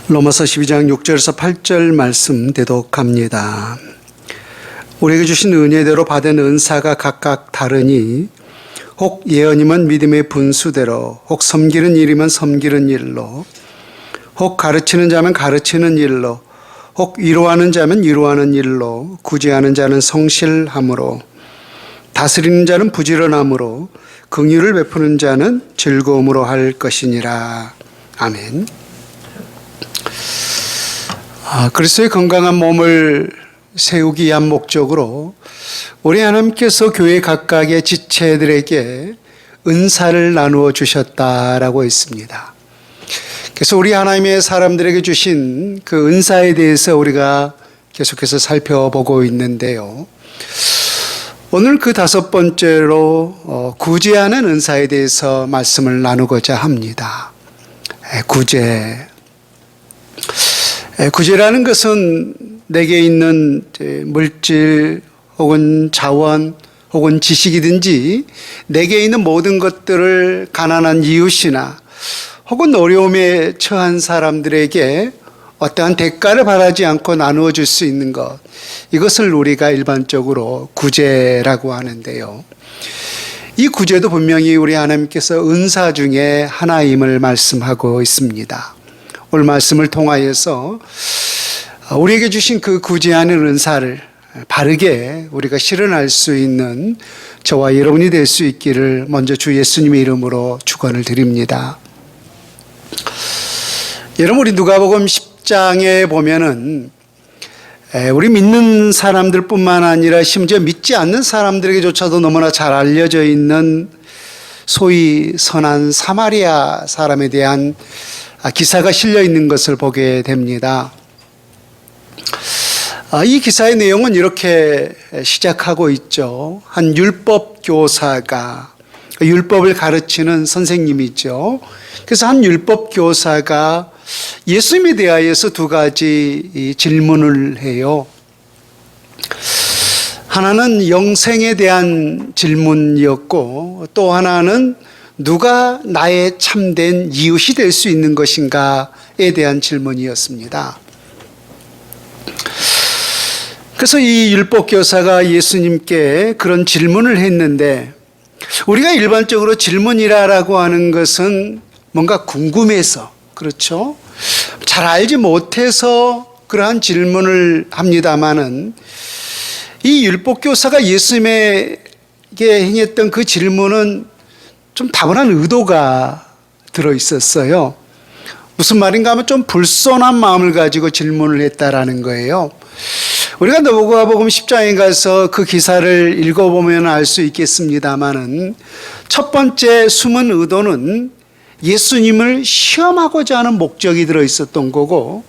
로마서 12장 6절에서 8절 말씀 대독합니다. 우리에게 주신 은혜대로 받은 은사가 각각 다르니 혹 예언이면 믿음의 분수대로, 혹 섬기는 일이면 섬기는 일로, 혹 가르치는 자면 가르치는 일로, 혹 위로하는 자면 위로하는 일로, 구제하는 자는 성실함으로, 다스리는 자는 부지런함으로, 긍휼을 베푸는 자는 즐거움으로 할 것이니라. 아멘. 그리스도의 건강한 몸을 세우기 위한 목적으로 우리 하나님께서 교회 각각의 지체들에게 은사를 나누어 주셨다라고 했습니다. 그래서 우리 하나님의 사람들에게 주신 그 은사에 대해서 우리가 계속해서 살펴보고 있는데요. 오늘 그 다섯 번째로 구제하는 은사에 대해서 말씀을 나누고자 합니다. 구제라는 것은 내게 있는 물질 혹은 자원 혹은 지식이든지 내게 있는 모든 것들을 가난한 이웃이나 혹은 어려움에 처한 사람들에게 어떠한 대가를 바라지 않고 나누어 줄 수 있는 것, 이것을 우리가 일반적으로 구제라고 하는데요. 이 구제도 분명히 우리 하나님께서 은사 중에 하나임을 말씀하고 있습니다. 오늘 말씀을 통하여서 우리에게 주신 그 구제하는 은사를 바르게 우리가 실현할 수 있는 저와 여러분이 될 수 있기를 먼저 주 예수님의 이름으로 축원을 드립니다. 여러분, 우리 누가복음 10장에 보면은 우리 믿는 사람들뿐만 아니라 심지어 믿지 않는 사람들에게조차도 너무나 잘 알려져 있는 소위 선한 사마리아 사람에 대한 기사가 실려 있는 것을 보게 됩니다. 이 기사의 내용은 이렇게 시작하고 있죠. 한 율법 교사가, 율법을 가르치는 선생님이죠. 그래서 한 율법 교사가 예수님에 대하여서 두 가지 질문을 해요. 하나는 영생에 대한 질문이었고, 또 하나는 누가 나의 참된 이웃이 될 수 있는 것인가에 대한 질문이었습니다. 그래서 이 율법교사가 예수님께 그런 질문을 했는데, 우리가 일반적으로 질문이라고 하는 것은 뭔가 궁금해서, 그렇죠? 잘 알지 못해서 그러한 질문을 합니다마는, 이 율법교사가 예수님에게 행했던 그 질문은 좀 다분한 의도가 들어있었어요. 무슨 말인가 하면 좀 불손한 마음을 가지고 질문을 했다라는 거예요. 우리가 누가복음 10장에 가서 그 기사를 읽어보면 알 수 있겠습니다만은, 첫 번째 숨은 의도는 예수님을 시험하고자 하는 목적이 들어있었던 거고,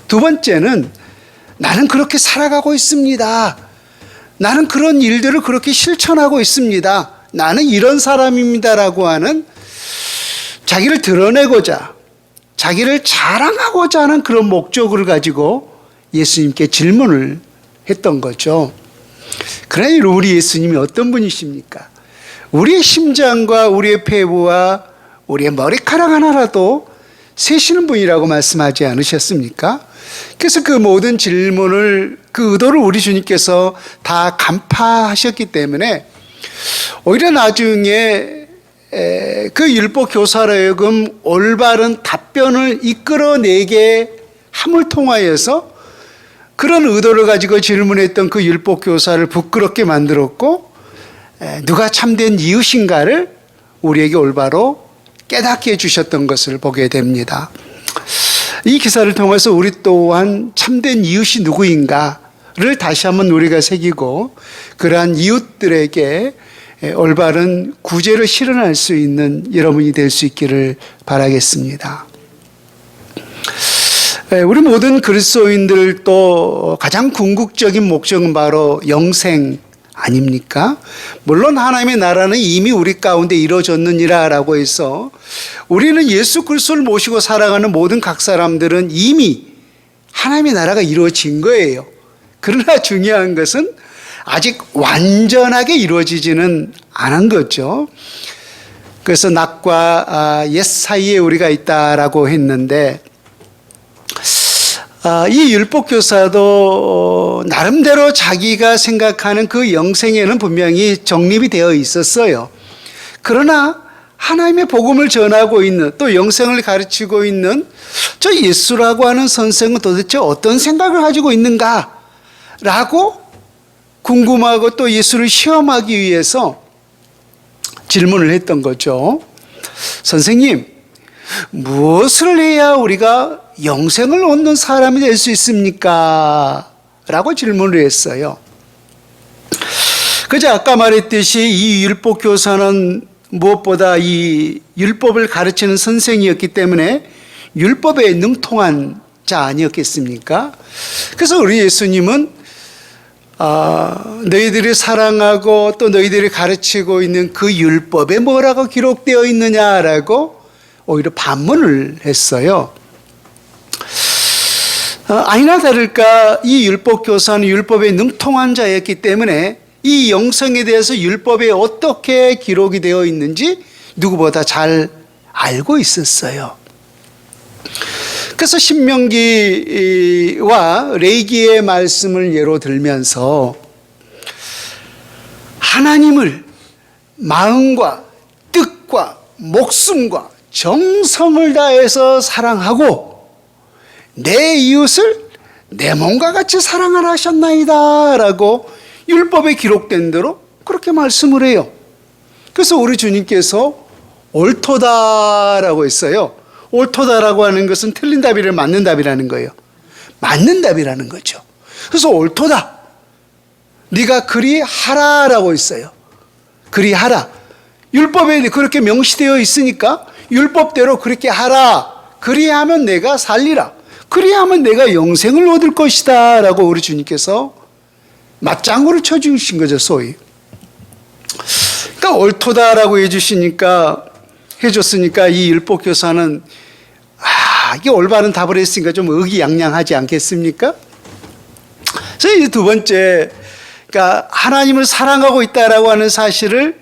두 번째는 나는 그렇게 살아가고 있습니다. 나는 그런 일들을 그렇게 실천하고 있습니다. 나는 이런 사람입니다라고 하는 자기를 드러내고자, 자기를 자랑하고자 하는 그런 목적을 가지고 예수님께 질문을 했던 거죠. 그러니 우리 예수님이 어떤 분이십니까? 우리의 심장과 우리의 폐부와 우리의 머리카락 하나라도 세시는 분이라고 말씀하지 않으셨습니까? 그래서 그 모든 질문을, 그 의도를 우리 주님께서 다 간파하셨기 때문에 오히려 나중에 그 율법 교사로 하여금 올바른 답변을 이끌어내게 함을 통하여서 그런 의도를 가지고 질문했던 그 율법 교사를 부끄럽게 만들었고, 누가 참된 이웃인가를 우리에게 올바로 깨닫게 해주셨던 것을 보게 됩니다. 이 기사를 통해서 우리 또한 참된 이웃이 누구인가를 다시 한번 우리가 새기고, 그러한 이웃들에게 올바른 구제를 실현할 수 있는 여러분이 될 수 있기를 바라겠습니다. 우리 모든 그리스도인들도 가장 궁극적인 목적은 바로 영생 아닙니까? 물론 하나님의 나라는 이미 우리 가운데 이루어졌느니라라고 해서 우리는 예수 그리스도를 모시고 살아가는 모든 각 사람들은 이미 하나님의 나라가 이루어진 거예요. 그러나 중요한 것은 아직 완전하게 이루어지지는 않은 거죠. 그래서 낮과 옛 사이에 우리가 있다라고 했는데, 이 율법교사도 나름대로 자기가 생각하는 그 영생에는 분명히 정립이 되어 있었어요. 그러나 하나님의 복음을 전하고 있는, 또 영생을 가르치고 있는 저 예수라고 하는 선생은 도대체 어떤 생각을 가지고 있는가? 라고 궁금하고 또 예수를 시험하기 위해서 질문을 했던 거죠. 선생님, 무엇을 해야 우리가 영생을 얻는 사람이 될 수 있습니까? 라고 질문을 했어요. 그저 아까 말했듯이 이 율법교사는 무엇보다 이 율법을 가르치는 선생이었기 때문에 율법에 능통한 자 아니었겠습니까? 그래서 우리 예수님은 너희들이 사랑하고 또 너희들이 가르치고 있는 그 율법에 뭐라고 기록되어 있느냐라고 오히려 반문을 했어요. 아니나 다를까 이 율법교사는 율법에 능통한 자였기 때문에 이 영생에 대해서 율법에 어떻게 기록이 되어 있는지 누구보다 잘 알고 있었어요. 그래서 신명기와 레위기의 말씀을 예로 들면서 하나님을 마음과 뜻과 목숨과 정성을 다해서 사랑하고 내 이웃을 내 몸과 같이 사랑하라 하셨나이다 라고 율법에 기록된 대로 그렇게 말씀을 해요. 그래서 우리 주님께서 옳도다라고 했어요. 옳도다라고 하는 것은 틀린 답이를 맞는 답이라는 거예요. 맞는 답이라는 거죠. 그래서 옳도다. 네가 그리 하라라고 했어요. 그리 하라. 율법에 그렇게 명시되어 있으니까 율법대로 그렇게 하라. 그리하면 내가 살리라. 그리하면 내가 영생을 얻을 것이다 라고 우리 주님께서 맞장구를 쳐주신 거죠, 소위. 그러니까 옳도다라고 해줬으니까 이 율법교사는 이게 올바른 답을 했으니까 좀 의기양양하지 않겠습니까? 그래서 이제 두 번째, 그러니까 하나님을 사랑하고 있다라고 하는 사실을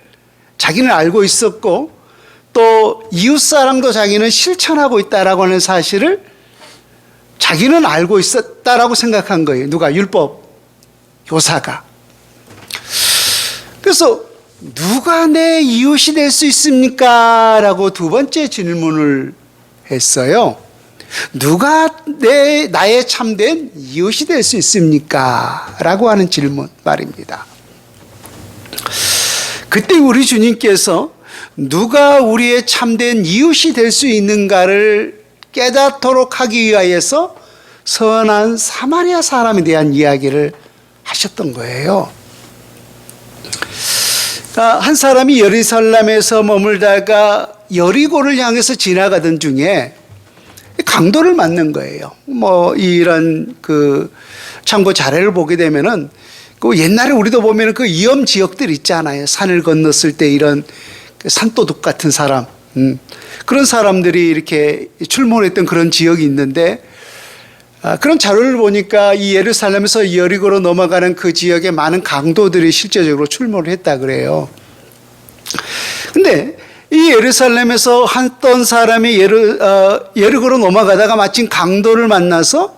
자기는 알고 있었고 또 이웃사랑도 자기는 실천하고 있다라고 하는 사실을 자기는 알고 있었다라고 생각한 거예요. 누가? 율법 교사가. 그래서 누가 내 이웃이 될 수 있습니까? 라고 두 번째 질문을 했어요. 누가 나의 참된 이웃이 될 수 있습니까? 라고 하는 질문 말입니다. 그때 우리 주님께서 누가 우리의 참된 이웃이 될 수 있는가를 깨닫도록 하기 위하여서 선한 사마리아 사람에 대한 이야기를 하셨던 거예요. 한 사람이 예루살렘에서 머물다가 여리고를 향해서 지나가던 중에 강도를 맞는 거예요. 이런 참고 자료를 보게 되면은 옛날에 우리도 보면은 위험 지역들 있잖아요. 산을 건넜을 때 이런 산도둑 같은 사람, 그런 사람들이 이렇게 출몰했던 그런 지역이 있는데, 그런 자료를 보니까 이 예루살렘에서 여리고로 넘어가는 그 지역에 많은 강도들이 실제적으로 출몰을 했다 그래요. 근데 이 예루살렘에서 어떤 사람이 여리고로 넘어가다가 마침 강도를 만나서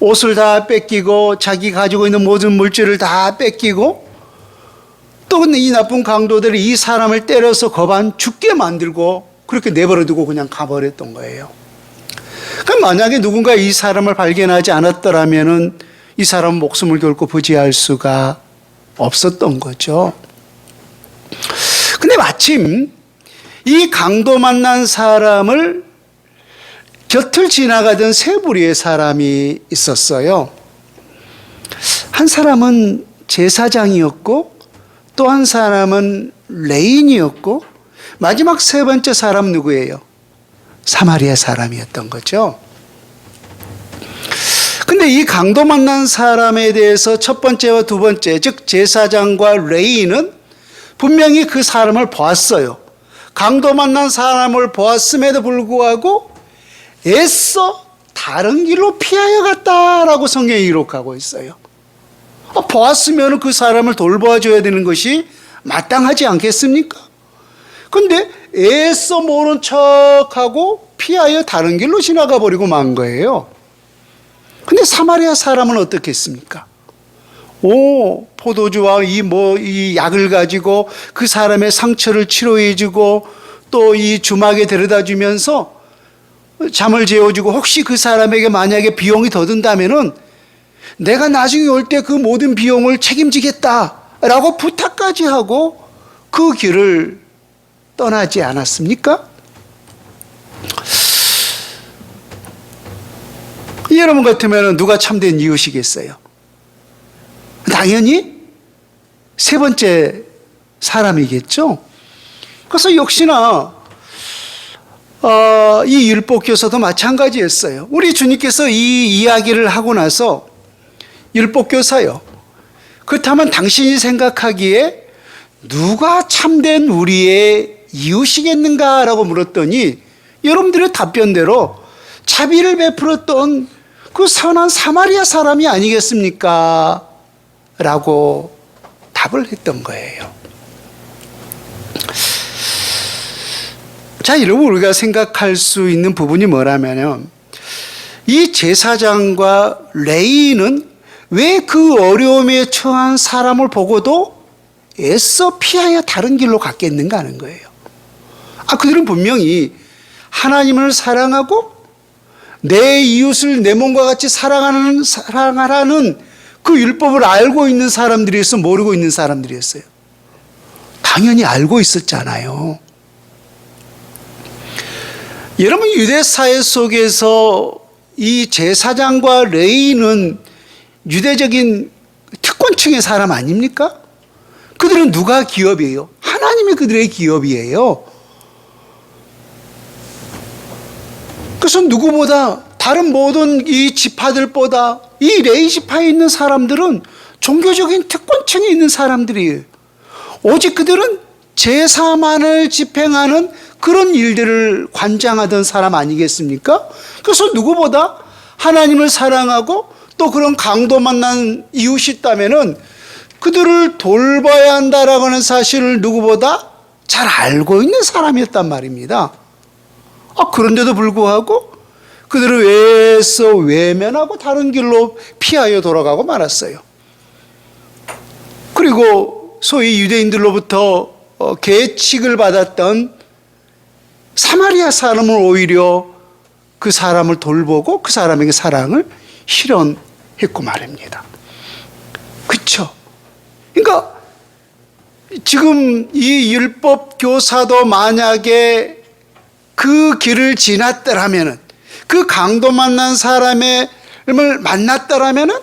옷을 다 뺏기고 자기 가지고 있는 모든 물질을 다 뺏기고 또 근데 이 나쁜 강도들이 이 사람을 때려서 거반 죽게 만들고 그렇게 내버려두고 그냥 가버렸던 거예요. 그럼 만약에 누군가 이 사람을 발견하지 않았더라면은 이 사람은 목숨을 결코 부지할 수가 없었던 거죠. 근데 마침 이 강도 만난 사람을 곁을 지나가던 세 부류의 사람이 있었어요. 한 사람은 제사장이었고 또 한 사람은 레인이었고 마지막 세 번째 사람은 누구예요? 사마리아 사람이었던 거죠. 근데 이 강도 만난 사람에 대해서 첫 번째와 두 번째, 즉 제사장과 레인은 분명히 그 사람을 보았어요. 강도 만난 사람을 보았음에도 불구하고 애써 다른 길로 피하여 갔다라고 성경에 기록하고 있어요. 보았으면 그 사람을 돌봐줘야 되는 것이 마땅하지 않겠습니까? 근데 애써 모른 척하고 피하여 다른 길로 지나가 버리고 만 거예요. 근데 사마리아 사람은 어떻겠습니까? 포도주와 이 약을 가지고 그 사람의 상처를 치료해주고 또 이 주막에 데려다 주면서 잠을 재워주고 혹시 그 사람에게 만약에 비용이 더 든다면은 내가 나중에 올 때 그 모든 비용을 책임지겠다라고 부탁까지 하고 그 길을 떠나지 않았습니까? 여러분 같으면 누가 참된 이웃이겠어요? 당연히 세 번째 사람이겠죠. 그래서 역시나 이 율법교사도 마찬가지였어요. 우리 주님께서 이 이야기를 하고 나서 율법교사요, 그렇다면 당신이 생각하기에 누가 참된 우리의 이웃이겠는가라고 물었더니 여러분들의 답변대로 자비를 베풀었던 그 선한 사마리아 사람이 아니겠습니까? 라고 답을 했던 거예요. 자, 여러분, 우리가 생각할 수 있는 부분이 뭐라면요, 이 제사장과 레위인은 왜 그 어려움에 처한 사람을 보고도 애써 피하여 다른 길로 갔겠는가 하는 거예요. 그들은 분명히 하나님을 사랑하고 내 이웃을 내 몸과 같이 사랑하라는 그 율법을 알고 있는 사람들이었어, 모르고 있는 사람들이었어요? 당연히 알고 있었잖아요. 여러분, 유대 사회 속에서 이 제사장과 레위인은 유대적인 특권층의 사람 아닙니까? 그들은 누가 기업이에요? 하나님이 그들의 기업이에요. 그래서 누구보다, 다른 모든 이 지파들보다 이 레위 지파에 있는 사람들은 종교적인 특권층에 있는 사람들이에요. 오직 그들은 제사만을 집행하는 그런 일들을 관장하던 사람 아니겠습니까? 그래서 누구보다 하나님을 사랑하고 또 그런 강도 만난 이웃이 있다면은 그들을 돌봐야 한다라고 하는 사실을 누구보다 잘 알고 있는 사람이었단 말입니다. 그런데도 불구하고 그들을 애써 외면하고 다른 길로 피하여 돌아가고 말았어요. 그리고 소위 유대인들로부터 계칙을 받았던 사마리아 사람을 오히려 그 사람을 돌보고 그 사람에게 사랑을 실현했고 말입니다. 그렇죠? 그러니까 지금 이 율법 교사도 만약에 그 길을 지났더라면은, 그 강도 만난 사람을 만났더라면은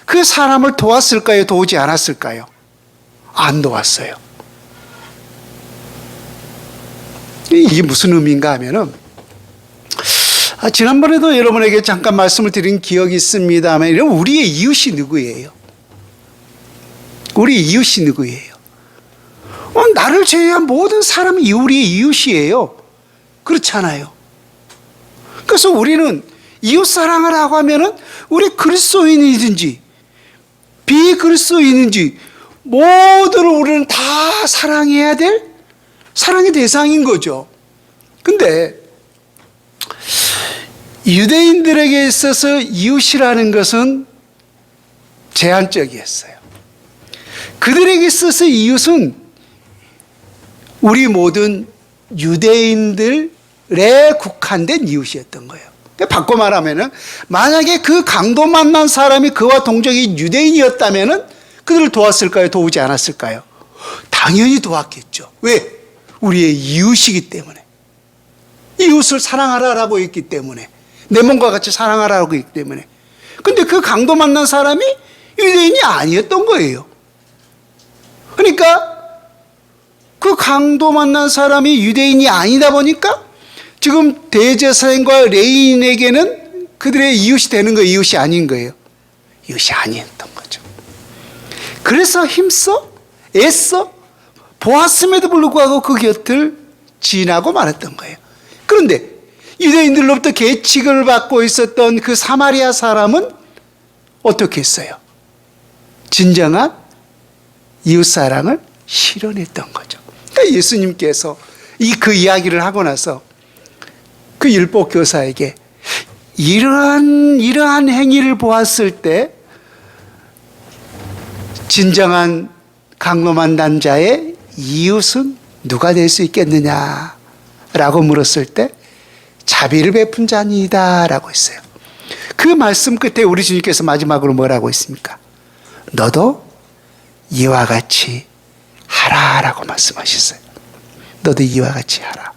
그 사람을 도왔을까요? 도우지 않았을까요? 안 도왔어요. 이게 무슨 의미인가 하면은, 지난번에도 여러분에게 잠깐 말씀을 드린 기억이 있습니다만, 우리의 이웃이 누구예요? 우리 이웃이 누구예요? 나를 제외한 모든 사람이 우리의 이웃이에요. 그렇잖아요. 그래서 우리는 이웃 사랑을 하고 하면은 우리 그리스도인이든지 비그리스도인인지 모두를 우리는 다 사랑해야 될 사랑의 대상인 거죠. 근데 유대인들에게 있어서 이웃이라는 것은 제한적이었어요. 그들에게 있어서 이웃은 우리 모든 유대인들에 국한된 이웃이었던 거예요. 바꿔 말하면은, 만약에 그 강도 만난 사람이 그와 동족이 유대인이었다면은 그들을 도왔을까요? 도우지 않았을까요? 당연히 도왔겠죠. 왜? 우리의 이웃이기 때문에. 이웃을 사랑하라라고 했기 때문에. 내 몸과 같이 사랑하라고 했기 때문에. 근데 그 강도 만난 사람이 유대인이 아니었던 거예요. 그러니까 그 강도 만난 사람이 유대인이 아니다 보니까 지금 대제사장과 레위인에게는 그들의 이웃이 되는 거예요? 이웃이 아닌 거예요? 이웃이 아니었던 거죠. 그래서 힘써 애써 보았음에도 불구하고 그 곁을 지나고 말았던 거예요. 그런데 유대인들로부터 계칙을 받고 있었던 그 사마리아 사람은 어떻게 했어요? 진정한 이웃사랑을 실현했던 거죠. 그러니까 예수님께서 그 이야기를 하고 나서 그 율법교사에게 이러한 행위를 보았을 때 진정한 강로만 자의 이웃은 누가 될 수 있겠느냐라고 물었을 때 자비를 베푼 자니이다 라고 했어요. 그 말씀 끝에 우리 주님께서 마지막으로 뭐라고 했습니까? 너도 이와 같이 하라라고 말씀하셨어요. 너도 이와 같이 하라.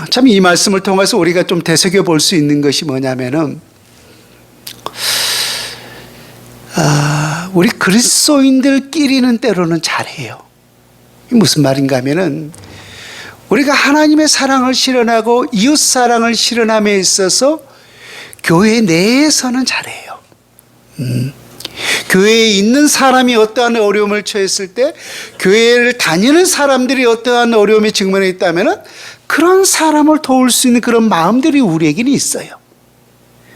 참 이 말씀을 통해서 우리가 좀 되새겨 볼 수 있는 것이 뭐냐면은 우리 그리스도인들끼리는 때로는 잘해요. 무슨 말인가 하면은 우리가 하나님의 사랑을 실현하고 이웃 사랑을 실현함에 있어서 교회 내에서는 잘해요. 교회에 있는 사람이 어떠한 어려움을 처했을 때 교회를 다니는 사람들이 어떠한 어려움에 직면해 있다면은 그런 사람을 도울 수 있는 그런 마음들이 우리에게는 있어요.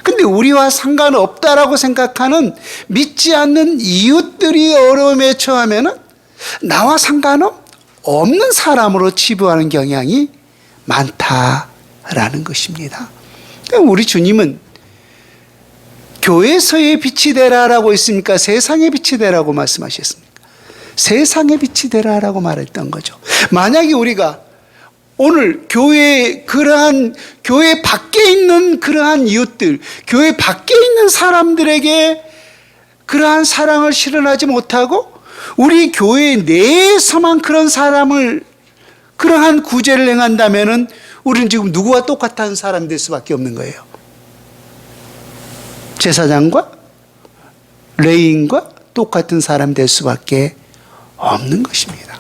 근데 우리와 상관없다라고 생각하는 믿지 않는 이웃들이 어려움에 처하면은 나와 상관없는 사람으로 치부하는 경향이 많다라는 것입니다. 우리 주님은 교회에서의 빛이 되라라고 했습니까? 세상의 빛이 되라고 말씀하셨습니까? 세상의 빛이 되라라고 말했던 거죠. 만약에 우리가 오늘 그러한 교회 밖에 있는 그러한 이웃들, 교회 밖에 있는 사람들에게 그러한 사랑을 실현하지 못하고 우리 교회 내에서만 그러한 구제를 행한다면은 우리는 지금 누구와 똑같은 사람이 될 수밖에 없는 거예요. 제사장과 레위인과 똑같은 사람 될 수밖에 없는 것입니다.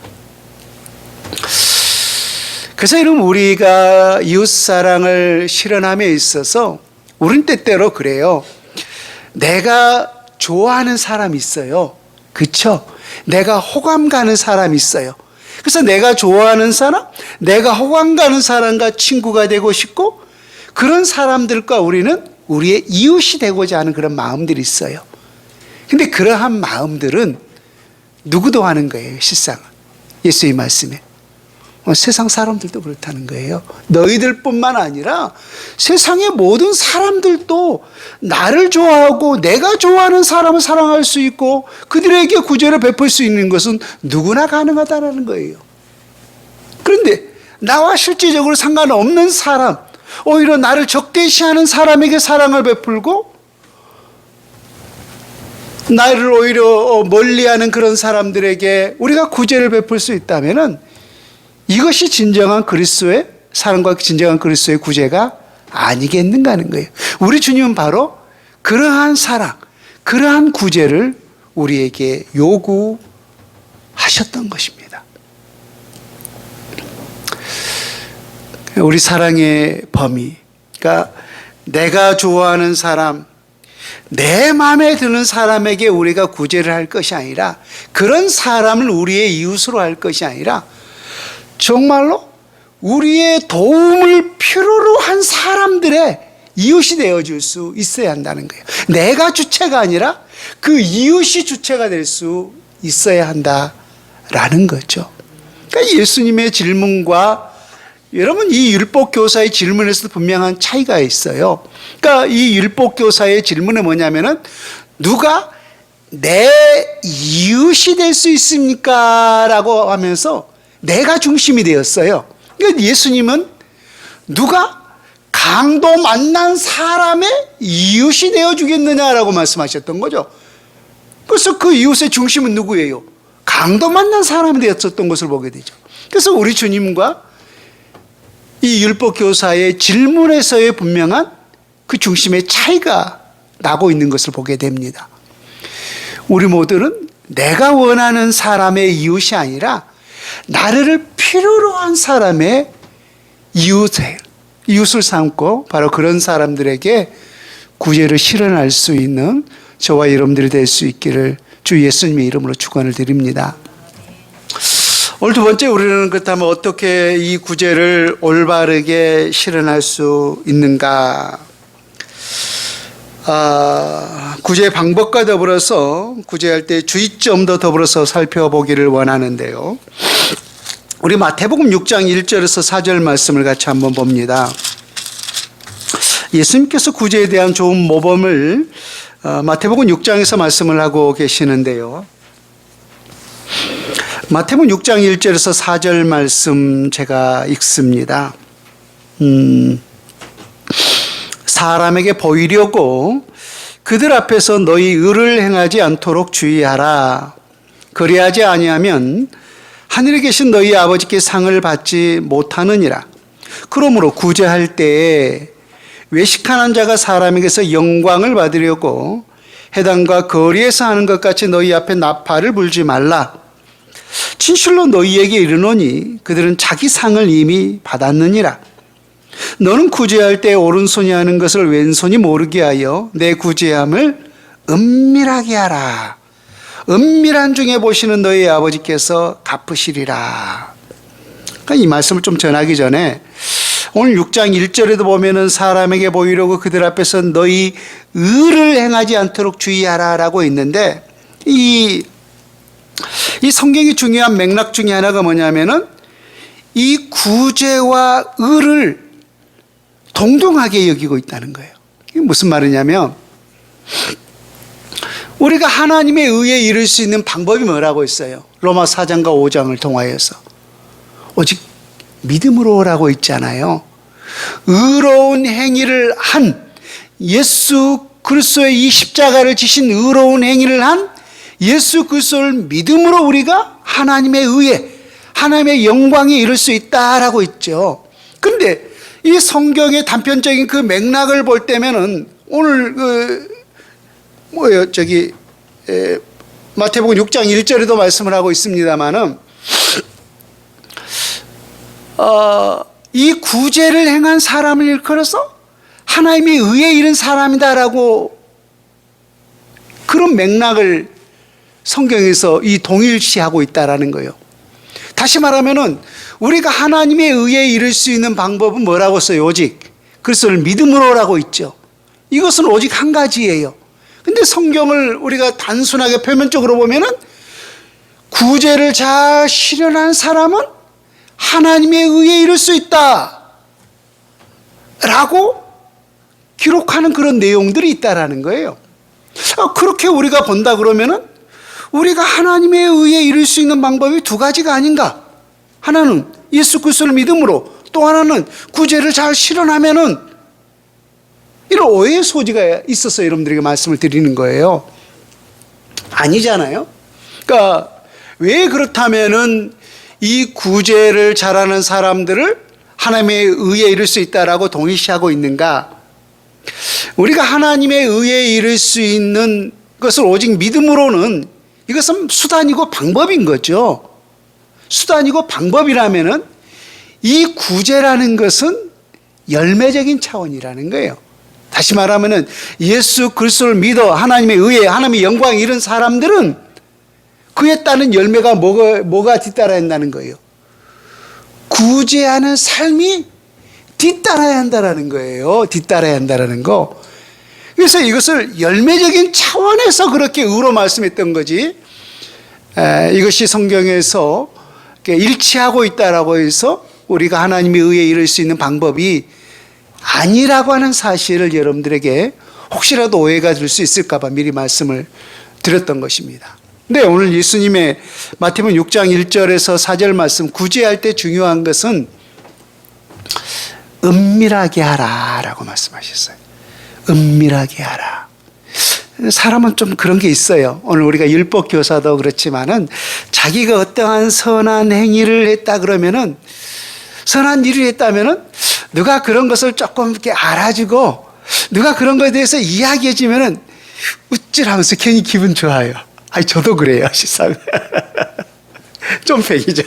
그래서 여러분 우리가 이웃사랑을 실현함에 있어서 우린 때때로 그래요. 내가 좋아하는 사람이 있어요. 그렇죠? 내가 호감 가는 사람이 있어요. 그래서 내가 좋아하는 사람, 내가 호감 가는 사람과 친구가 되고 싶고 그런 사람들과 우리는 우리의 이웃이 되고자 하는 그런 마음들이 있어요. 근데 그러한 마음들은 누구도 하는 거예요, 실상은. 예수의 말씀에. 세상 사람들도 그렇다는 거예요. 너희들뿐만 아니라 세상의 모든 사람들도 나를 좋아하고 내가 좋아하는 사람을 사랑할 수 있고 그들에게 구제를 베풀 수 있는 것은 누구나 가능하다는 거예요. 그런데 나와 실질적으로 상관없는 사람, 오히려 나를 적대시하는 사람에게 사랑을 베풀고 나를 오히려 멀리하는 그런 사람들에게 우리가 구제를 베풀 수 있다면은 이것이 진정한 그리스도의 사랑과 진정한 그리스도의 구제가 아니겠는가 하는 거예요. 우리 주님은 바로 그러한 사랑, 그러한 구제를 우리에게 요구하셨던 것입니다. 우리 사랑의 범위, 그러니까 내가 좋아하는 사람, 내 마음에 드는 사람에게 우리가 구제를 할 것이 아니라 그런 사람을 우리의 이웃으로 할 것이 아니라 정말로 우리의 도움을 필요로 한 사람들의 이웃이 되어줄 수 있어야 한다는 거예요. 내가 주체가 아니라 그 이웃이 주체가 될 수 있어야 한다라는 거죠. 그러니까 예수님의 질문과 여러분 이 율법교사의 질문에서도 분명한 차이가 있어요. 그러니까 이 율법교사의 질문은 뭐냐면은 누가 내 이웃이 될 수 있습니까? 라고 하면서 내가 중심이 되었어요. 그러니까 예수님은 누가 강도 만난 사람의 이웃이 되어주겠느냐라고 말씀하셨던 거죠. 그래서 그 이웃의 중심은 누구예요? 강도 만난 사람이 되었었던 것을 보게 되죠. 그래서 우리 주님과 이 율법교사의 질문에서의 분명한 그 중심의 차이가 나고 있는 것을 보게 됩니다. 우리 모두는 내가 원하는 사람의 이웃이 아니라 나를 필요로 한 사람의 이웃을 삼고 바로 그런 사람들에게 구제를 실현할 수 있는 저와 여러분들이 될 수 있기를 주 예수님의 이름으로 축원을 드립니다. 오늘 두 번째 우리는 그렇다면 어떻게 이 구제를 올바르게 실현할 수 있는가? 구제 방법과 더불어서 구제할 때 주의점도 더불어서 살펴보기를 원하는데요. 우리 마태복음 6장 1절에서 4절 말씀을 같이 한번 봅니다. 예수님께서 구제에 대한 좋은 모범을 마태복음 6장에서 말씀을 하고 계시는데요. 마태복음 6장 1절에서 4절 말씀 제가 읽습니다. 사람에게 보이려고 그들 앞에서 너희 의를 행하지 않도록 주의하라. 그리하지 아니하면 하늘에 계신 너희 아버지께 상을 받지 못하느니라. 그러므로 구제할 때에 외식하는 자가 사람에게서 영광을 받으려고 회당과 거리에서 하는 것 같이 너희 앞에 나팔을 불지 말라. 진실로 너희에게 이르노니 그들은 자기 상을 이미 받았느니라. 너는 구제할 때 오른손이 하는 것을 왼손이 모르게 하여 내 구제함을 은밀하게 하라. 은밀한 중에 보시는 너희 아버지께서 갚으시리라. 그러니까 이 말씀을 좀 전하기 전에 오늘 6장 1절에도 보면은 사람에게 보이려고 그들 앞에서 너희 의를 행하지 않도록 주의하라 라고 있는데 이 성경이 중요한 맥락 중에 하나가 뭐냐면은 이 구제와 의를 동등하게 여기고 있다는 거예요. 이게 무슨 말이냐면 우리가 하나님의 의에 이를 수 있는 방법이 뭐라고 했어요? 로마 4장과 5장을 통하여서 오직 믿음으로라고 있잖아요. 의로운 행위를 한 예수 그리스도의 이 십자가를 지신 의로운 행위를 한 예수 그리스도를 믿음으로 우리가 하나님의 의에 하나님의 영광에 이를 수 있다라고 있죠. 그런데 이 성경의 단편적인 그 맥락을 볼 때면은 오늘 마태복음 6장 1절에도 말씀을 하고 있습니다만은 이 구제를 행한 사람을 일컬어서 하나님의 의에 이른 사람이다라고 그런 맥락을 성경에서 이 동일시하고 있다라는 거예요. 다시 말하면은 우리가 하나님의 의에 이를 수 있는 방법은 뭐라고 써요? 오직 그리스도를 믿음으로라고 있죠. 이것은 오직 한 가지예요. 근데 성경을 우리가 단순하게 표면적으로 보면은 구제를 잘 실현한 사람은 하나님의 의에 이를 수 있다 라고 기록하는 그런 내용들이 있다라는 거예요. 그렇게 우리가 본다 그러면은 우리가 하나님의 의에 이를 수 있는 방법이 두 가지가 아닌가? 하나는 예수 그리스도를 믿음으로, 또 하나는 구제를 잘 실현하면은, 이런 오해의 소지가 있어서 여러분들에게 말씀을 드리는 거예요. 아니잖아요. 그러니까 왜 그렇다면은 이 구제를 잘하는 사람들을 하나님의 의에 이를 수 있다라고 동일시하고 있는가? 우리가 하나님의 의에 이를 수 있는 것을 오직 믿음으로는 이것은 수단이고 방법인 거죠. 수단이고 방법이라면은 이 구제라는 것은 열매적인 차원이라는 거예요. 다시 말하면은 예수 그리스도를 믿어 하나님의 의에 하나님의 영광에 이른 사람들은 그에 따른 열매가 뭐가 뒤따라야 한다는 거예요. 구제하는 삶이 뒤따라야 한다는 거예요. 뒤따라야 한다는 거. 그래서 이것을 열매적인 차원에서 그렇게 의로 말씀했던 거지. 이것이 성경에서 일치하고 있다라고 해서 우리가 하나님의 의에 이를 수 있는 방법이 아니라고 하는 사실을 여러분들에게 혹시라도 오해가 될 수 있을까 봐 미리 말씀을 드렸던 것입니다. 근데 오늘 예수님의 마태복음 6장 1절에서 4절 말씀, 구제할 때 중요한 것은 은밀하게 하라라고 말씀하셨어요. 은밀하게 하라. 사람은 좀 그런 게 있어요. 오늘 우리가 율법 교사도 그렇지만은 자기가 어떠한 선한 행위를 했다 그러면은, 선한 일을 했다면은 누가 그런 것을 조금 이렇게 알아주고 누가 그런 것에 대해서 이야기해 주면은 우쭐하면서 괜히 기분 좋아요. 아니 저도 그래요, 실상. 좀 팩이죠.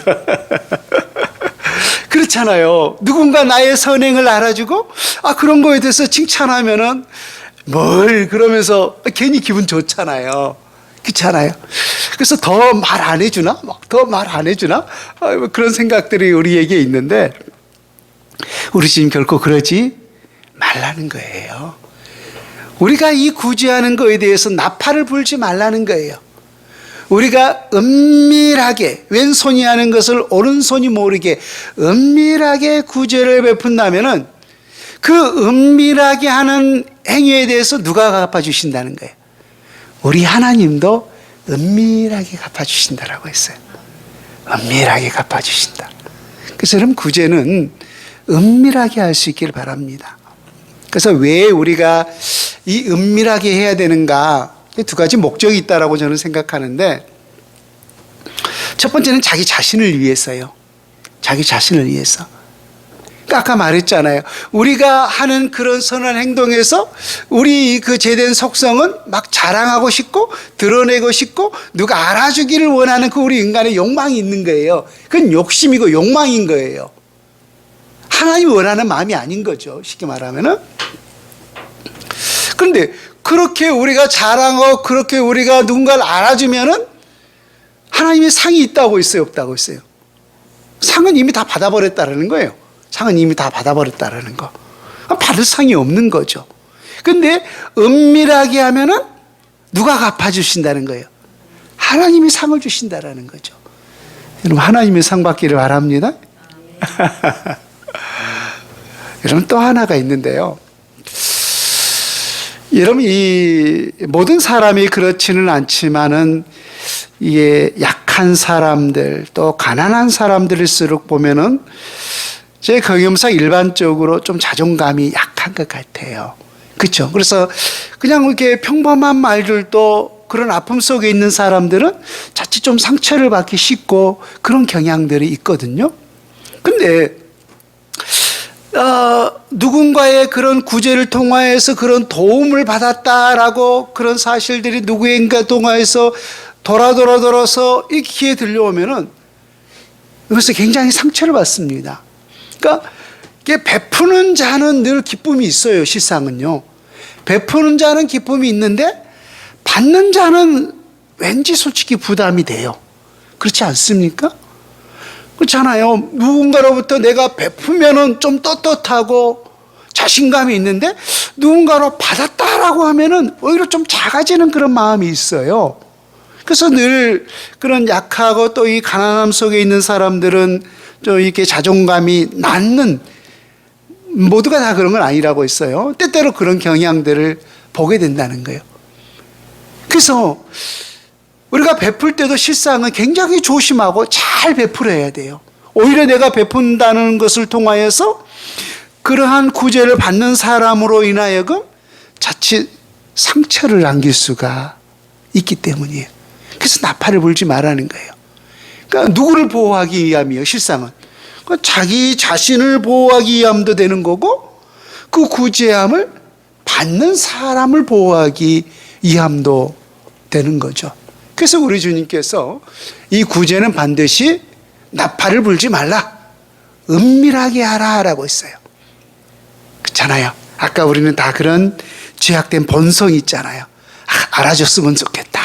그렇잖아요. 누군가 나의 선행을 알아주고 그런 거에 대해서 칭찬하면은 뭘 그러면서 괜히 기분 좋잖아요. 그렇잖아요. 그래서 더 말 안 해주나? 더 말 안 해주나? 그런 생각들이 우리에게 있는데 우리 지금 결코 그러지 말라는 거예요. 우리가 이 구제하는 거에 대해서 나팔을 불지 말라는 거예요. 우리가 은밀하게 왼손이 하는 것을 오른손이 모르게 은밀하게 구제를 베푼다면은 그 은밀하게 하는 행위에 대해서 누가 갚아주신다는 거예요? 우리 하나님도 은밀하게 갚아주신다라고 했어요. 은밀하게 갚아주신다. 그래서 여러분 구제는 은밀하게 할 수 있기를 바랍니다. 그래서 왜 우리가 이 은밀하게 해야 되는가? 두 가지 목적이 있다라고 저는 생각하는데, 첫 번째는 자기 자신을 위해서요. 자기 자신을 위해서. 그러니까 아까 말했잖아요. 우리가 하는 그런 선한 행동에서 우리 그 제된 속성은 막 자랑하고 싶고 드러내고 싶고 누가 알아주기를 원하는 그 우리 인간의 욕망이 있는 거예요. 그건 욕심이고 욕망인 거예요. 하나님이 원하는 마음이 아닌 거죠. 쉽게 말하면은. 그런데 그렇게 우리가 자랑하고 그렇게 우리가 누군가를 알아주면은 하나님의 상이 있다고 있어요, 없다고 있어요? 상은 이미 다 받아버렸다라는 거예요. 상은 이미 다 받아버렸다라는 거. 받을 상이 없는 거죠. 근데 은밀하게 하면은 누가 갚아주신다는 거예요? 하나님이 상을 주신다라는 거죠. 여러분, 하나님의 상 받기를 바랍니다. 여러분, 또 하나가 있는데요. 여러분, 이 모든 사람이 그렇지는 않지만은 이게 약한 사람들 또 가난한 사람들일수록 보면은 제 경험상 일반적으로 좀 자존감이 약한 것 같아요. 그렇죠? 그래서 그냥 이렇게 평범한 말들도 그런 아픔 속에 있는 사람들은 자칫 좀 상처를 받기 쉽고 그런 경향들이 있거든요. 근데 누군가의 그런 구제를 통하여서 그런 도움을 받았다라고 그런 사실들이 누구인가 통하여서 돌아서 이 귀에 들려오면은 그래서 굉장히 상처를 받습니다. 그러니까 이게 베푸는 자는 늘 기쁨이 있어요. 실상은요. 베푸는 자는 기쁨이 있는데 받는 자는 왠지 솔직히 부담이 돼요. 그렇지 않습니까? 그렇잖아요. 누군가로부터 내가 베푸면은 좀 떳떳하고 자신감이 있는데 누군가로 받았다라고 하면은 오히려 좀 작아지는 그런 마음이 있어요. 그래서 늘 그런 약하고 또 이 가난함 속에 있는 사람들은 좀 이렇게 자존감이 낮는, 모두가 다 그런 건 아니라고 했어요. 때때로 그런 경향들을 보게 된다는 거예요. 그래서 우리가 베풀 때도 실상은 굉장히 조심하고 잘 베풀어야 돼요. 오히려 내가 베푼다는 것을 통하여서 그러한 구제를 받는 사람으로 인하여금 자칫 상처를 남길 수가 있기 때문이에요. 그래서 나팔을 불지 말라는 거예요. 그러니까 누구를 보호하기 위함이에요, 실상은. 그러니까 자기 자신을 보호하기 위함도 되는 거고 그 구제함을 받는 사람을 보호하기 위함도 되는 거죠. 그래서 우리 주님께서 이 구제는 반드시 나팔을 불지 말라, 은밀하게 하라라고 했어요. 그렇잖아요. 아까 우리는 다 그런 죄악된 본성이 있잖아요. 알아줬으면 좋겠다.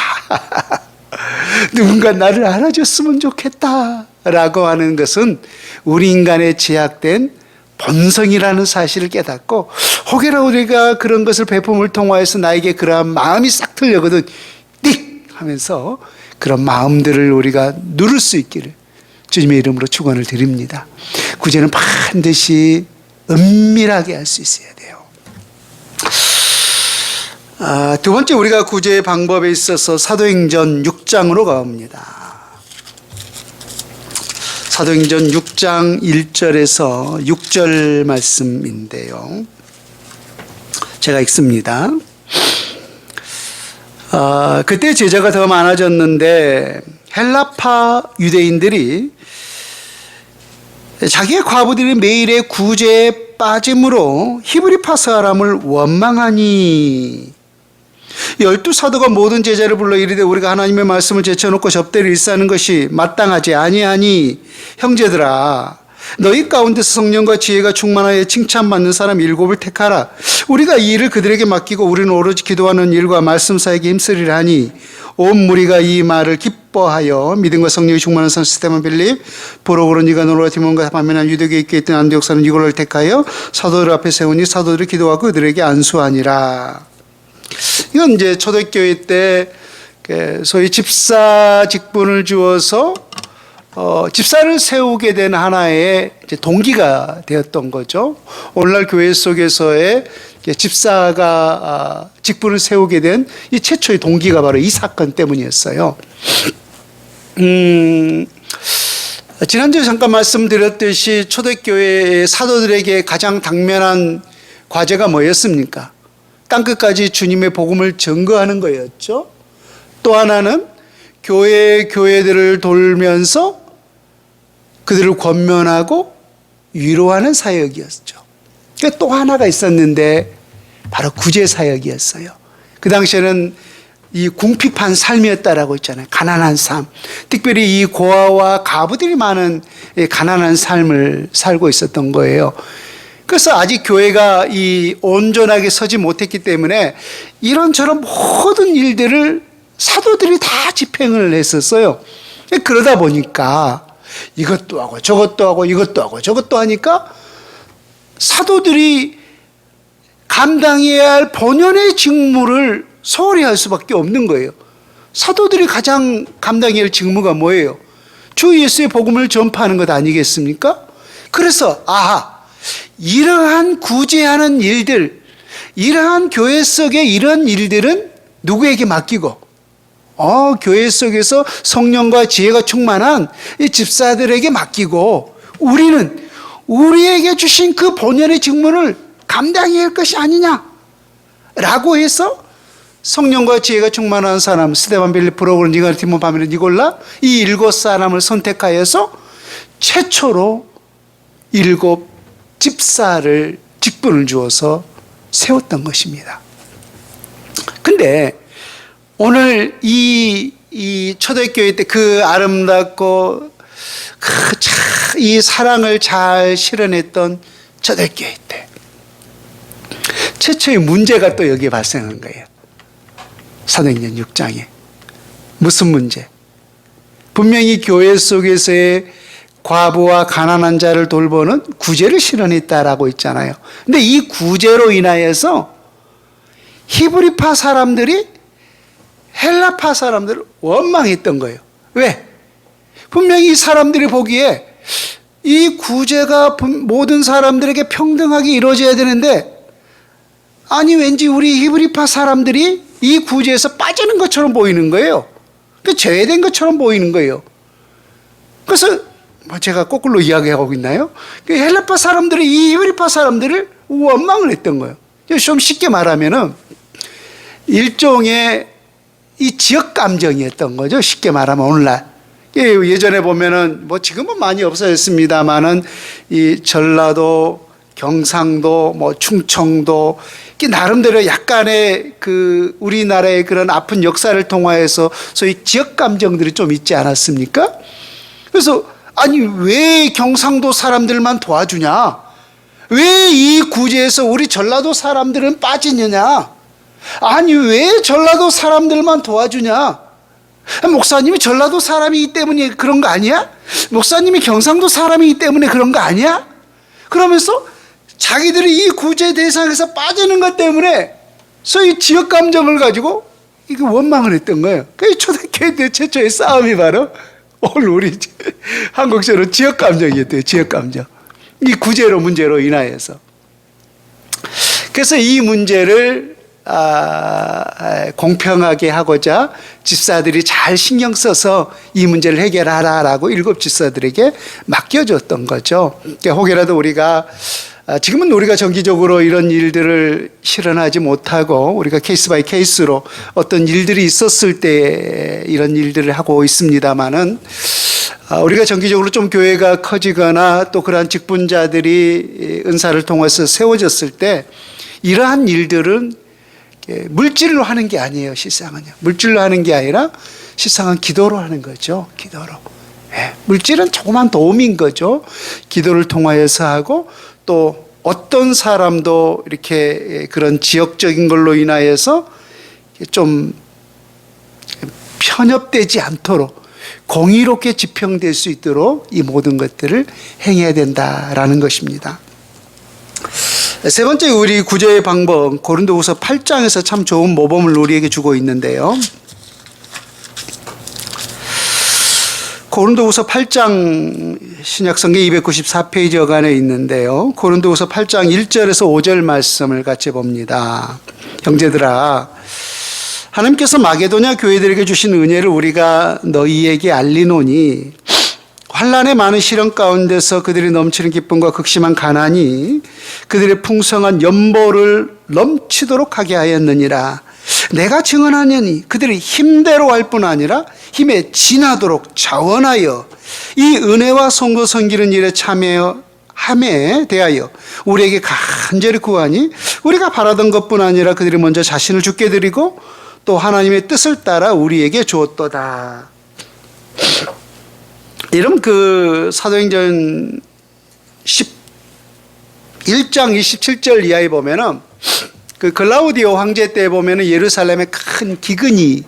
누군가 나를 알아줬으면 좋겠다라고 하는 것은 우리 인간의 죄악된 본성이라는 사실을 깨닫고, 혹여나 우리가 그런 것을 베품을 통하여서 나에게 그러한 마음이 싹 틀려거든 띡 하면서 그런 마음들을 우리가 누를 수 있기를 주님의 이름으로 축원을 드립니다. 구제는 반드시 은밀하게 할 수 있어야 돼요. 두 번째, 우리가 구제의 방법에 있어서 사도행전 6장으로 가봅니다. 사도행전 6장 1절에서 6절 말씀인데요. 제가 읽습니다. 그때 제자가 더 많아졌는데 헬라파 유대인들이 자기의 과부들이 매일의 구제에 빠짐으로 히브리파 사람을 원망하니 12사도가 모든 제자를 불러 이르되 우리가 하나님의 말씀을 제쳐놓고 접대를 일사하는 것이 마땅하지 아니하니 형제들아, 너희 가운데서 성령과 지혜가 충만하여 칭찬받는 사람 7을 택하라. 우리가 이 일을 그들에게 맡기고 우리는 오로지 기도하는 일과 말씀 사역에 힘쓰리라 하니 온 무리가 이 말을 기뻐하여 믿음과 성령이 충만한 산 스데반, 빌립, 브로고로니가, 노라, 디몬과 바메나, 유대교에 있게 있던 안디옥 사람 니고라를 택하여 사도들 앞에 세우니 사도들이 기도하고 그들에게 안수하니라. 이건 이제 초대교회 때 소위 집사 직분을 주어서 집사를 세우게 된 하나의 이제 동기가 되었던 거죠. 오늘날 교회 속에서의 집사가 직분을 세우게 된 이 최초의 동기가 바로 이 사건 때문이었어요. 지난주에 잠깐 말씀드렸듯이 초대교회의 사도들에게 가장 당면한 과제가 뭐였습니까? 땅끝까지 주님의 복음을 증거하는 거였죠. 또 하나는 교회들을 돌면서 그들을 권면하고 위로하는 사역이었죠. 또 하나가 있었는데 바로 구제 사역이었어요. 그 당시에는 이 궁핍한 삶이었다라고 했잖아요. 가난한 삶. 특별히 이 고아와 가부들이 많은 가난한 삶을 살고 있었던 거예요. 그래서 아직 교회가 이 온전하게 서지 못했기 때문에 이런저런 모든 일들을 사도들이 다 집행을 했었어요. 그러다 보니까 이것도 하고 저것도 하고 이것도 하고 저것도 하니까 사도들이 감당해야 할 본연의 직무를 소홀히 할 수밖에 없는 거예요. 사도들이 가장 감당해야 할 직무가 뭐예요? 주 예수의 복음을 전파하는 것 아니겠습니까? 그래서 이러한 구제하는 일들, 이러한 교회 속의 이런 일들은 누구에게 맡기고 교회 속에서 성령과 지혜가 충만한 이 집사들에게 맡기고 우리는 우리에게 주신 그 본연의 직무를 감당해야 할 것이 아니냐라고 해서 성령과 지혜가 충만한 사람 스데반, 빌립, 프로고르, 니가노, 디몬, 바메르, 니골라 이 7사람을 선택하여서 최초로 7 집사를 직분을 주어서 세웠던 것입니다. 근데 오늘 이 초대교회 때 그 아름답고 이 사랑을 잘 실현했던 초대교회 때 최초의 문제가 또 여기에 발생한 거예요. 사도행전 6장에. 무슨 문제? 분명히 교회 속에서의 과부와 가난한 자를 돌보는 구제를 실현했다라고 있잖아요. 근데 이 구제로 인하여서 히브리파 사람들이 헬라파 사람들을 원망했던 거예요. 왜? 분명히 이 사람들이 보기에 이 구제가 모든 사람들에게 평등하게 이루어져야 되는데 아니 왠지 우리 히브리파 사람들이 이 구제에서 빠지는 것처럼 보이는 거예요. 제외된 것처럼 보이는 거예요. 그래서 제가 거꾸로 이야기하고 있나요? 헬라파 사람들이 이 히브리파 사람들을 원망을 했던 거예요. 좀 쉽게 말하면은 일종의 이 지역 감정이었던 거죠. 쉽게 말하면 오늘날 예전에 보면은 지금은 많이 없어졌습니다만은 이 전라도, 경상도, 충청도 나름대로 약간의 그 우리나라의 그런 아픈 역사를 통하여서 소위 지역 감정들이 좀 있지 않았습니까? 그래서 아니 왜 경상도 사람들만 도와주냐? 왜 이 구제에서 우리 전라도 사람들은 빠지느냐? 아니 왜 전라도 사람들만 도와주냐? 목사님이 전라도 사람이기 때문에 그런 거 아니야? 목사님이 경상도 사람이기 때문에 그런 거 아니야? 그러면서 자기들이 이 구제 대상에서 빠지는 것 때문에 소위 지역 감정을 가지고 이거 원망을 했던 거예요. 그 초대교회 최초의 싸움이 바로 오늘 우리 한국식으로 지역 감정이었대요. 지역 감정. 이 구제로 문제로 인하여서. 그래서 이 문제를 공평하게 하고자 집사들이 잘 신경 써서 이 문제를 해결하라라고 7 집사들에게 맡겨줬던 거죠. 혹여라도 우리가 지금은 우리가 정기적으로 이런 일들을 실현하지 못하고 우리가 케이스 바이 케이스로 어떤 일들이 있었을 때 이런 일들을 하고 있습니다만은 우리가 정기적으로 좀 교회가 커지거나 또 그러한 직분자들이 은사를 통해서 세워졌을 때 이러한 일들은 물질로 하는 게 아니에요. 실상은요. 물질로 하는 게 아니라 실상은 기도로 하는 거죠. 기도로. 물질은 조그만 도움인 거죠. 기도를 통하여서 하고 또 어떤 사람도 이렇게 그런 지역적인 걸로 인하여서 좀 편협되지 않도록 공의롭게 지평될 수 있도록 이 모든 것들을 행해야 된다라는 것입니다. 세 번째 우리 구제의 방법, 고린도후서 8장에서 참 좋은 모범을 우리에게 주고 있는데요. 고린도후서 8장 신약성경 294페이지 여간에 있는데요. 고린도후서 8장 1절에서 5절 말씀을 같이 봅니다. 형제들아, 하나님께서 마게도냐 교회들에게 주신 은혜를 우리가 너희에게 알리노니 환난의 많은 시련 가운데서 그들이 넘치는 기쁨과 극심한 가난이 그들의 풍성한 연보를 넘치도록 하게 하였느니라. 내가 증언하느니 그들이 힘대로 할 뿐 아니라 힘에 지나도록 자원하여 이 은혜와 선고 섬기는 일에 참여함에 대하여 우리에게 간절히 구하니 우리가 바라던 것뿐 아니라 그들이 먼저 자신을 주께 드리고 또 하나님의 뜻을 따라 우리에게 주었도다. 이런 그 사도행전 11장 27절 이하에 보면은 그 글라우디오 황제 때 보면은 예루살렘에 큰 기근이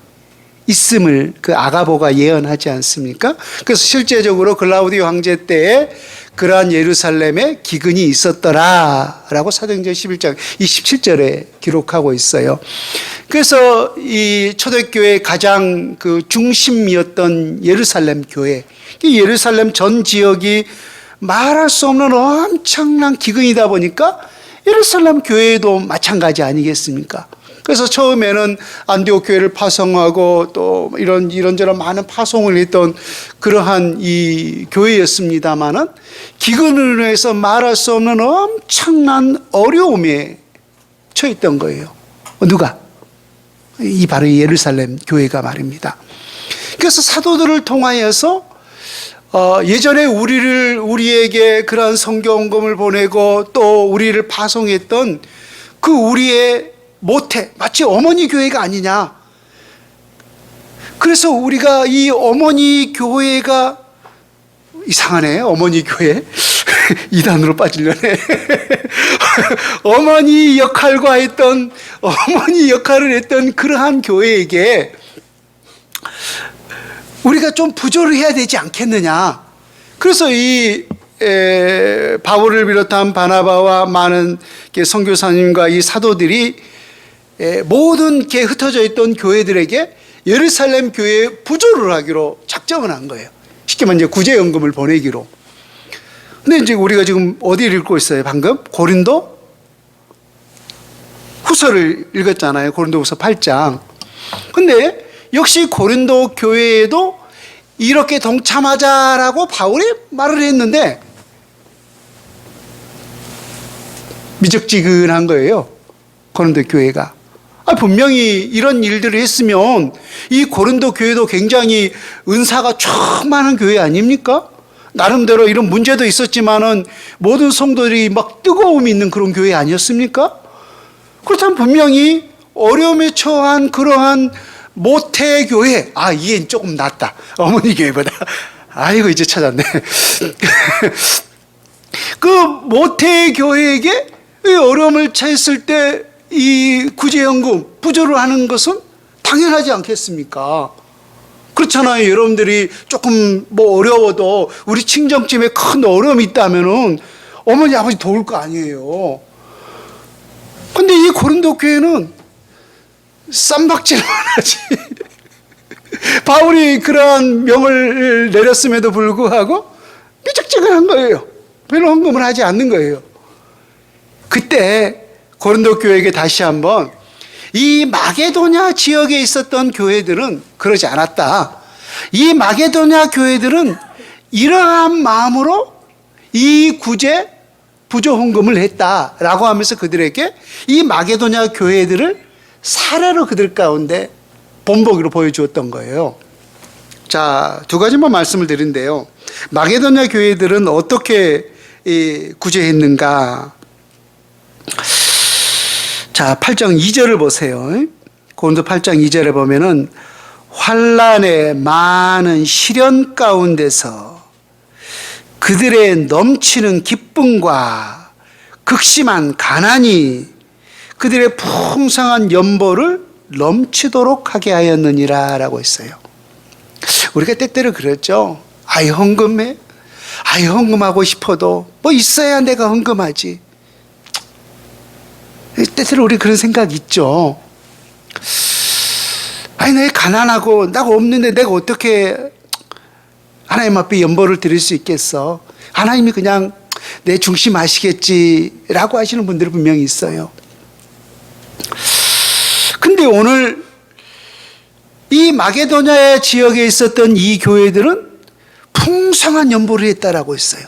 있음을 그 아가보가 예언하지 않습니까? 그래서 실제적으로 글라우디오 황제 때에 그러한 예루살렘에 기근이 있었더라라고 사도행전 11장 27절에 기록하고 있어요. 그래서 이 초대교회의 가장 그 중심이었던 예루살렘 교회, 예루살렘 전 지역이 말할 수 없는 엄청난 기근이다 보니까 예루살렘 교회도 마찬가지 아니겠습니까? 그래서 처음에는 안디옥 교회를 파송하고 또 이런저런 많은 파송을 했던 그러한 이 교회였습니다만은 기근으로 해서 말할 수 없는 엄청난 어려움에 처했던 거예요. 누가? 이 바로 예루살렘 교회가 말입니다. 그래서 사도들을 통하여서 예전에 우리에게 그러한 성경음을 보내고 또 우리를 파송했던 그 우리의 모태, 마치 어머니 교회가 아니냐. 그래서 우리가 이 어머니 교회가 이상하네, 어머니 교회. 이단으로 빠지려네. 어머니 역할을 했던 그러한 교회에게 우리가 좀 부조를 해야 되지 않겠느냐. 그래서 이 바울을 비롯한 바나바와 많은 선교사님과 이 사도들이 모든 게 흩어져 있던 교회들에게 예루살렘 교회에 부조를 하기로 작정을 한 거예요. 쉽게 말하면 이제 구제연금을 보내기로. 근데 이제 우리가 지금 어디를 읽고 있어요? 방금 고린도 후서를 읽었잖아요. 고린도후서 8장. 근데 역시 고린도 교회에도 이렇게 동참하자라고 바울이 말을 했는데 미적지근한 거예요. 고린도 교회가. 분명히 이런 일들을 했으면 이 고린도 교회도 굉장히 은사가 충만한 교회 아닙니까? 나름대로 이런 문제도 있었지만은 모든 성도들이 막 뜨거움이 있는 그런 교회 아니었습니까? 그렇다면 분명히 어려움에 처한 그러한 모태 교회, 이게 조금 낫다. 어머니 교회보다. 아이고, 이제 찾았네. 그 모태 교회에게 어려움을 처했을 때 이 구제연금, 부조를 하는 것은 당연하지 않겠습니까? 그렇잖아요. 여러분들이 조금 어려워도 우리 친정집에 큰 어려움이 있다면은 어머니, 아버지 도울 거 아니에요. 근데 이 고린도 교회는 쌈박질만 하지. 바울이 그러한 명을 내렸음에도 불구하고 미적지근한 거예요. 별로 헌금을 하지 않는 거예요. 그때 고린도 교회에게 다시 한번 이 마게도냐 지역에 있었던 교회들은 그러지 않았다. 이 마게도냐 교회들은 이러한 마음으로 이 구제 부조 헌금을 했다라고 하면서 그들에게 이 마게도냐 교회들을 사례로 그들 가운데 본보기로 보여주었던 거예요. 자, 두 가지만 말씀을 드린데요. 마게도냐 교회들은 어떻게 구제했는가? 자, 8장 2절을 보세요. 고린도 8장 2절에 보면은 환난의 많은 시련 가운데서 그들의 넘치는 기쁨과 극심한 가난이 그들의 풍성한 연보를 넘치도록 하게 하였느니라 라고 했어요. 우리가 때때로 그랬죠. 헌금해? 헌금하고 싶어도 있어야 내가 헌금하지. 때때로 우리 그런 생각 있죠. 내가 가난하고 나가 없는데 내가 어떻게 하나님 앞에 연보를 드릴 수 있겠어? 하나님이 그냥 내 중심 아시겠지라고 하시는 분들이 분명히 있어요. 근데 오늘 이 마게도냐 지역에 있었던 이 교회들은 풍성한 연보를 했다라고 했어요.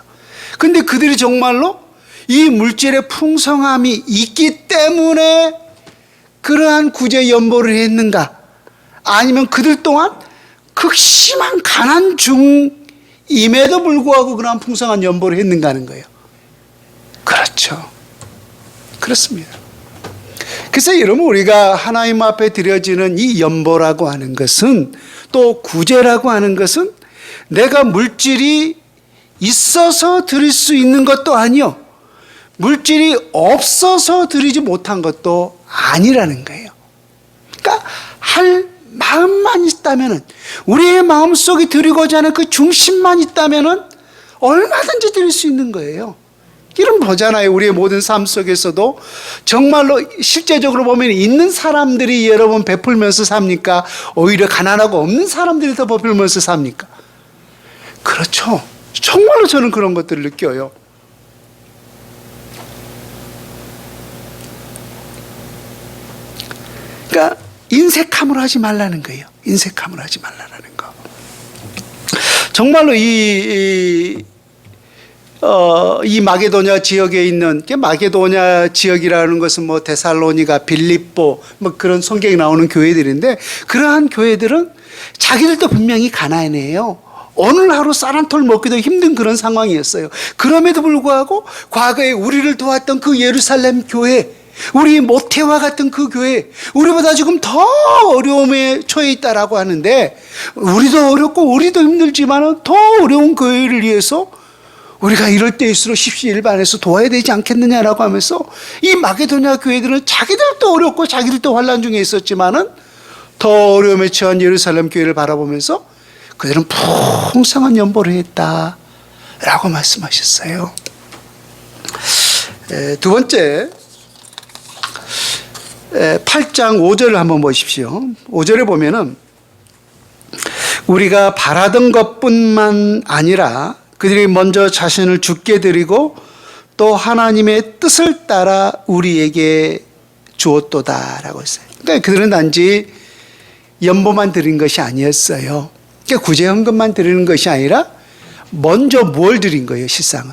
근데 그들이 정말로 이 물질의 풍성함이 있기 때문에 그러한 구제 연보를 했는가? 아니면 그들 또한 극심한 가난 중임에도 불구하고 그러한 풍성한 연보를 했는가 하는 거예요. 그렇죠. 그렇습니다. 그래서 여러분, 우리가 하나님 앞에 드려지는 이 연보라고 하는 것은, 또 구제라고 하는 것은 내가 물질이 있어서 드릴 수 있는 것도 아니요, 물질이 없어서 드리지 못한 것도 아니라는 거예요. 그러니까 할 마음만 있다면은, 우리의 마음속에 드리고자 하는 그 중심만 있다면은 얼마든지 드릴 수 있는 거예요. 이런 보잖아요. 우리의 모든 삶 속에서도 정말로 실제적으로 보면 있는 사람들이 여러분 베풀면서 삽니까? 오히려 가난하고 없는 사람들이 더 베풀면서 삽니까? 그렇죠. 정말로 저는 그런 것들을 느껴요. 그러니까 인색함으로 하지 말라는 거예요. 인색함으로 하지 말라는 거. 정말로 이 마게도냐 지역에 있는, 마게도냐 지역이라는 것은 뭐 데살로니가, 빌립보, 뭐 그런 성경에 나오는 교회들인데, 그러한 교회들은 자기들도 분명히 가난해요. 오늘 하루 쌀 한 톨 먹기도 힘든 그런 상황이었어요. 그럼에도 불구하고 과거에 우리를 도왔던 그 예루살렘 교회, 우리 모태와 같은 그 교회, 우리보다 지금 더 어려움에 처해 있다라고 하는데, 우리도 어렵고 우리도 힘들지만 더 어려운 교회를 위해서 우리가 이럴 때일수록 십시일반해서 도와야 되지 않겠느냐라고 하면서, 이 마게도냐 교회들은 자기들도 어렵고 자기들도 환난 중에 있었지만은 더 어려움에 처한 예루살렘 교회를 바라보면서 그들은 풍성한 연보를 했다라고 말씀하셨어요. 두 번째, 8장 5절을 한번 보십시오. 5절에 보면은 우리가 바라던 것뿐만 아니라 그들이 먼저 자신을 주께 드리고 또 하나님의 뜻을 따라 우리에게 주었도다라고 했어요. 그러니까 그들은 단지 연보만 드린 것이 아니었어요. 그러니까 구제헌금만 드리는 것이 아니라 먼저 뭘 드린 거예요, 실상은.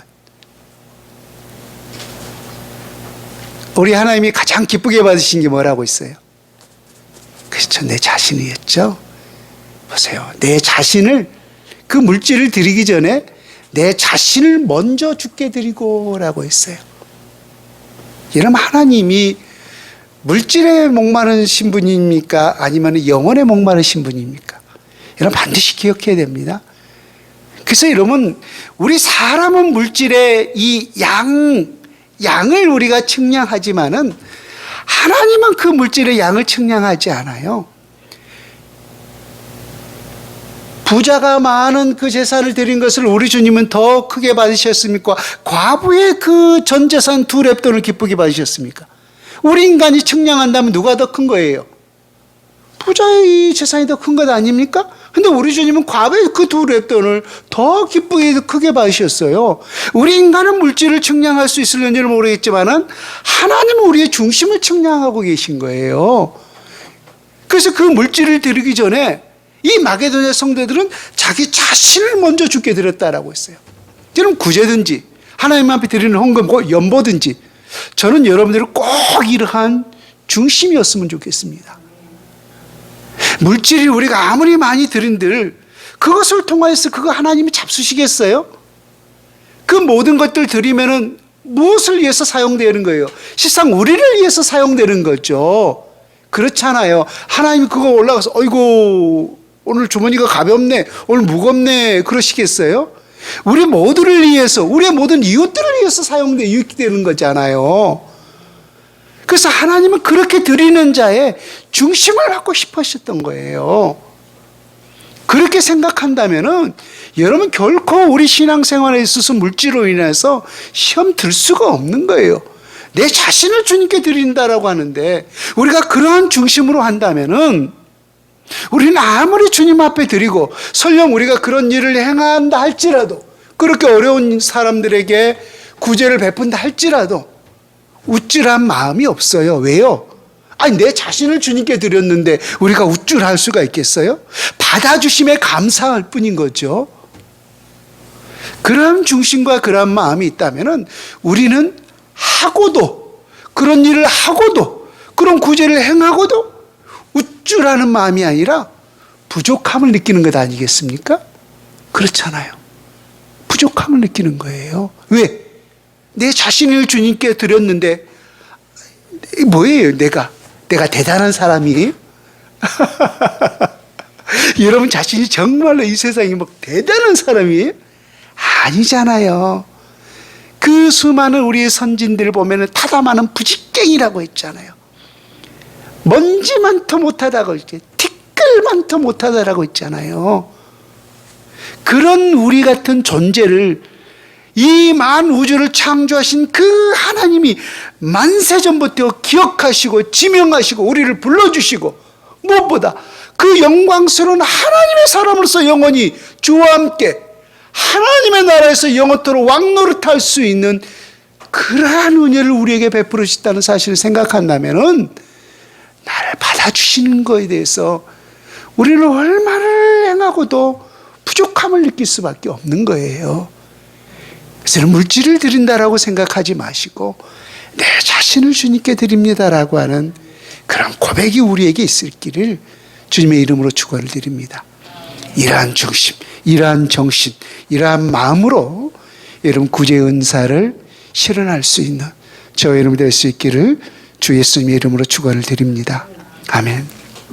우리 하나님이 가장 기쁘게 받으신 게 뭐라고 했어요? 그렇죠. 내 자신이었죠. 보세요. 내 자신을, 그 물질을 드리기 전에 내 자신을 먼저 주께 드리고 라고 했어요. 여러분, 하나님이 물질에 목마르신 분입니까? 아니면 영혼에 목마르신 분입니까? 여러분, 반드시 기억해야 됩니다. 그래서 여러분, 우리 사람은 물질의 이 양을 우리가 측량하지만은 하나님은 그 물질의 양을 측량하지 않아요. 부자가 많은 그 재산을 드린 것을 우리 주님은 더 크게 받으셨습니까? 과부의 그 전 재산 2렙돈을 기쁘게 받으셨습니까? 우리 인간이 측량한다면 누가 더 큰 거예요? 부자의 이 재산이 더 큰 것 아닙니까? 근데 우리 주님은 과부의 그 2렙돈을 더 기쁘게 크게 받으셨어요. 우리 인간은 물질을 측량할 수 있을는지는 모르겠지만은 하나님은 우리의 중심을 측량하고 계신 거예요. 그래서 그 물질을 드리기 전에 이 마게도냐 성도들은 자기 자신을 먼저 주께 드렸다라고 했어요. 여러분, 구제든지 하나님 앞에 드리는 헌금, 연보든지 저는 여러분들이 꼭 이러한 중심이었으면 좋겠습니다. 물질이 우리가 아무리 많이 드린들 그것을 통하여서 그거 하나님이 잡수시겠어요? 그 모든 것들 드리면은 무엇을 위해서 사용되는 거예요? 실상 우리를 위해서 사용되는 거죠. 그렇잖아요. 하나님이 그거 올라가서 어이구 오늘 주머니가 가볍네, 오늘 무겁네 그러시겠어요? 우리 모두를 위해서, 우리의 모든 이웃들을 위해서 사용되는 거잖아요. 그래서 하나님은 그렇게 드리는 자의 중심을 받고 싶으셨던 거예요. 그렇게 생각한다면은 여러분 결코 우리 신앙생활에 있어서 물질로 인해서 시험 들 수가 없는 거예요. 내 자신을 주님께 드린다라고 하는데 우리가 그러한 중심으로 한다면은 우리는 아무리 주님 앞에 드리고 설령 우리가 그런 일을 행한다 할지라도, 그렇게 어려운 사람들에게 구제를 베푼다 할지라도 우쭐한 마음이 없어요. 왜요? 아니, 내 자신을 주님께 드렸는데 우리가 우쭐할 수가 있겠어요? 받아주심에 감사할 뿐인 거죠. 그런 중심과 그런 마음이 있다면 우리는 하고도, 그런 일을 하고도, 그런 구제를 행하고도 우쭐하는 마음이 아니라 부족함을 느끼는 것 아니겠습니까? 그렇잖아요. 부족함을 느끼는 거예요. 왜? 내 자신을 주님께 드렸는데 뭐예요? 내가 대단한 사람이에요? 여러분 자신이 정말로 이 세상에 뭐 대단한 사람이에요? 아니잖아요. 그 수많은 우리의 선진들을 보면 타담하는 부직갱이라고 했잖아요. 먼지만 더 못하다고 했지, 티끌만 더 못하다라고 했잖아요. 그런 우리 같은 존재를 이 만우주를 창조하신 그 하나님이 만세전부터 기억하시고 지명하시고 우리를 불러주시고, 무엇보다 그 영광스러운 하나님의 사람으로서 영원히 주와 함께 하나님의 나라에서 영원토록 왕노릇할 수 있는 그러한 은혜를 우리에게 베풀으셨다는 사실을 생각한다면 나를 받아주시는 것에 대해서 우리는 얼마를 행하고도 부족함을 느낄 수밖에 없는 거예요. 그래서 물질을 드린다라고 생각하지 마시고 내 자신을 주님께 드립니다라고 하는 그런 고백이 우리에게 있을 길을 주님의 이름으로 축원을 드립니다. 이러한 중심, 이러한 정신, 이러한 마음으로 여러분 구제 은사를 실현할 수 있는 저와 여러분 될 수 있기를 주 예수님의 이름으로 축원을 드립니다. 아멘.